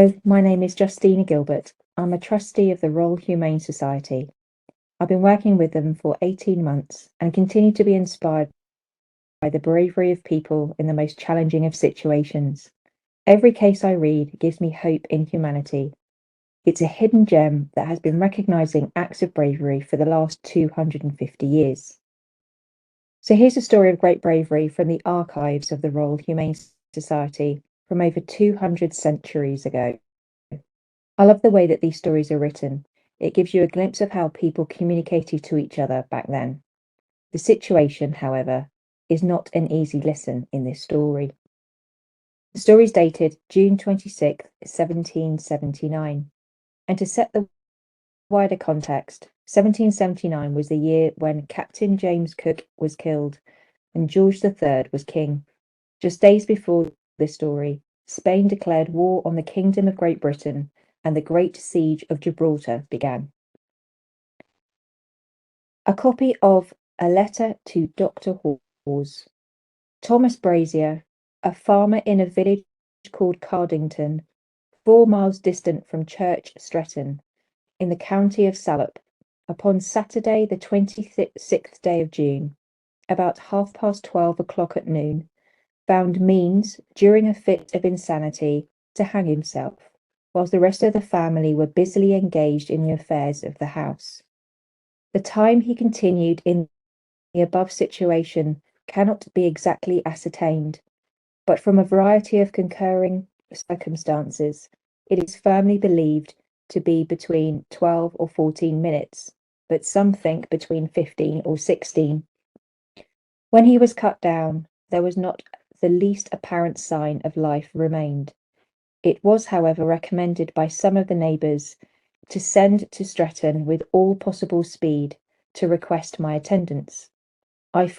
Hello, my name is Justina Gilbert. I'm a trustee of the Royal Humane Society. I've been working with them for 18 months and continue to be inspired by the bravery of people in the most challenging of situations. Every case I read gives me hope in humanity. It's a hidden gem that has been recognising acts of bravery for the last 250 years. So here's a story of great bravery from the archives of the Royal Humane Society from over 200 centuries ago. I love the way that these stories are written. It gives you a glimpse of how people communicated to each other back then. The situation, however, is not an easy listen in this story. The story is dated June 26th, 1779. And to set the wider context, 1779 was the year when Captain James Cook was killed and George III was king. Just days before this story, Spain declared war on the Kingdom of Great Britain and the Great Siege of Gibraltar began. A copy of A Letter to Dr. Hawes. Thomas Brazier, a farmer in a village called Cardington, 4 miles distant from Church Stretton, in the county of Salop, upon Saturday the 26th day of June, about 12:30 at noon, found means, during a fit of insanity, to hang himself, whilst the rest of the family were busily engaged in the affairs of the house. The time he continued in the above situation cannot be exactly ascertained, but from a variety of concurring circumstances, it is firmly believed to be between 12 or 14 minutes, but some think between 15 or 16. When he was cut down, there was not the least apparent sign of life remained. It was, however, recommended by some of the neighbours to send to Stretton with all possible speed to request my attendance. I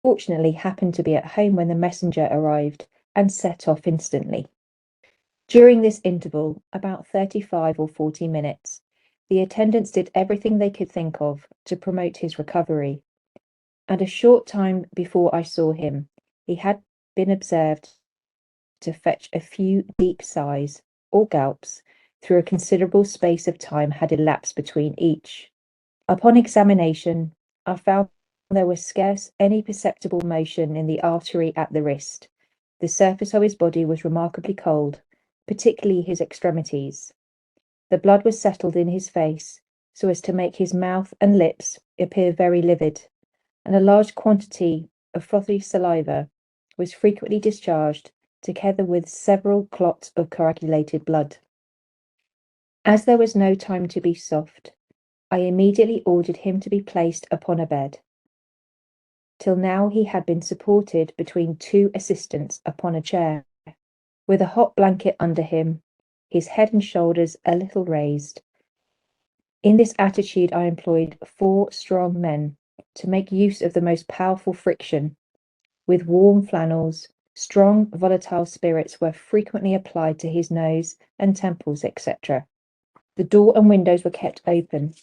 fortunately happened to be at home when the messenger arrived and set off instantly. During this interval, about 35 or 40 minutes, the attendants did everything they could think of to promote his recovery, and a short time before I saw him, he had been observed to fetch a few deep sighs or gulps, through a considerable space of time had elapsed between each. Upon examination, I found there was scarce any perceptible motion in the artery at the wrist. The surface of his body was remarkably cold, particularly his extremities. The blood was settled in his face, so as to make his mouth and lips appear very livid, and a large quantity of frothy saliva was frequently discharged, together with several clots of coagulated blood. As there was no time to be soft, I immediately ordered him to be placed upon a bed. Till now he had been supported between 2 assistants upon a chair, with a hot blanket under him, his head and shoulders a little raised. In this attitude I employed 4 strong men to make use of the most powerful friction. With warm flannels, strong volatile spirits were frequently applied to his nose and temples, etc. The door and windows were kept open,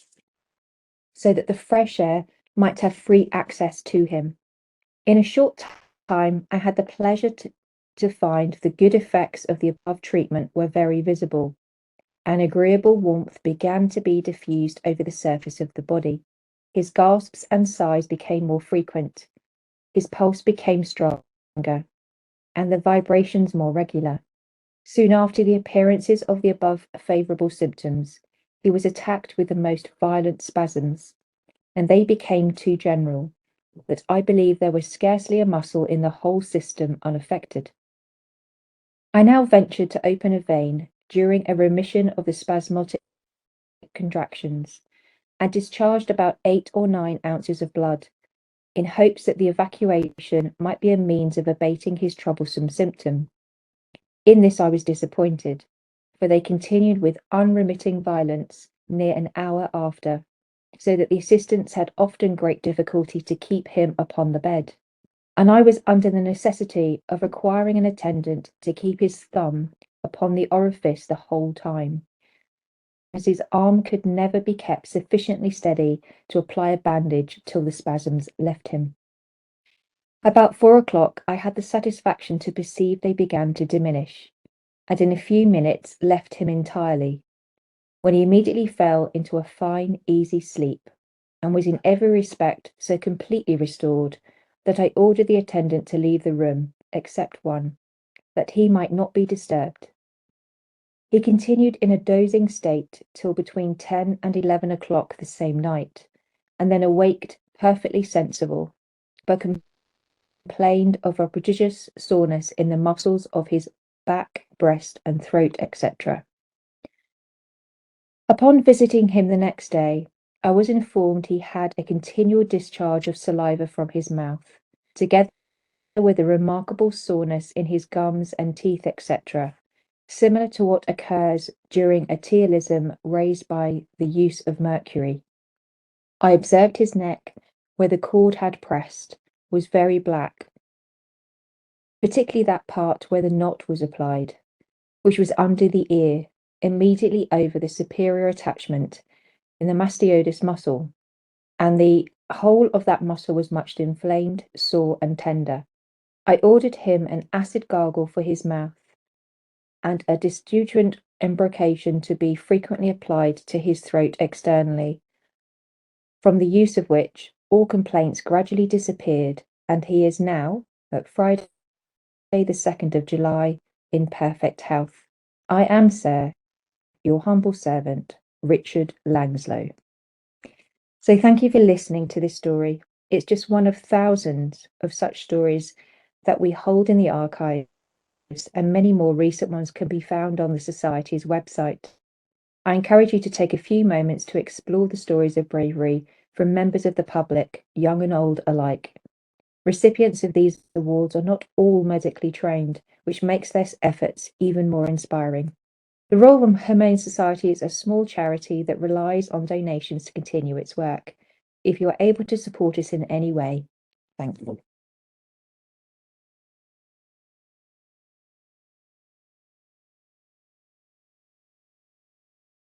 so that the fresh air might have free access to him. In a short time, I had the pleasure to find the good effects of the above treatment were very visible. An agreeable warmth began to be diffused over the surface of the body. His gasps and sighs became more frequent. His pulse became stronger, and the vibrations more regular. Soon after the appearances of the above favourable symptoms, he was attacked with the most violent spasms, and they became too general, that I believe there was scarcely a muscle in the whole system unaffected. I now ventured to open a vein during a remission of the spasmodic contractions, and discharged about 8 or 9 ounces of blood, in hopes that the evacuation might be a means of abating his troublesome symptom. In this I was disappointed, for they continued with unremitting violence near an hour after, so that the assistants had often great difficulty to keep him upon the bed, and I was under the necessity of requiring an attendant to keep his thumb upon the orifice the whole time, as his arm could never be kept sufficiently steady to apply a bandage till the spasms left him. About 4 o'clock I had the satisfaction to perceive they began to diminish. and in a few minutes left him entirely, when he immediately fell into a fine, easy sleep, and was in every respect so completely restored that I ordered the attendant to leave the room, except one, that he might not be disturbed. He continued in a dozing state till between 10 and 11 o'clock the same night, and then awaked perfectly sensible, but complained of a prodigious soreness in the muscles of his back, breast, and throat, etc. Upon visiting him the next day, I was informed he had a continual discharge of saliva from his mouth, together with a remarkable soreness in his gums and teeth, etc., similar to what occurs during a tealism raised by the use of mercury. I observed his neck, where the cord had pressed, was very black, particularly that part where the knot was applied, which was under the ear, immediately over the superior attachment in the mastoidus muscle, and the whole of that muscle was much inflamed, sore, and tender. I ordered him an acid gargle for his mouth, and a deodorant embrocation to be frequently applied to his throat externally, from the use of which all complaints gradually disappeared, and he is now, at Friday the 2nd of July, in perfect health. I am, sir, your humble servant, Richard Langslow. So thank you for listening to this story. It's just one of thousands of such stories that we hold in the archives, and many more recent ones can be found on the Society's website. I encourage you to take a few moments to explore the stories of bravery from members of the public, young and old alike. Recipients of these awards are not all medically trained, which makes their efforts even more inspiring. The Royal Humane Society is a small charity that relies on donations to continue its work. If you are able to support us in any way, thank you.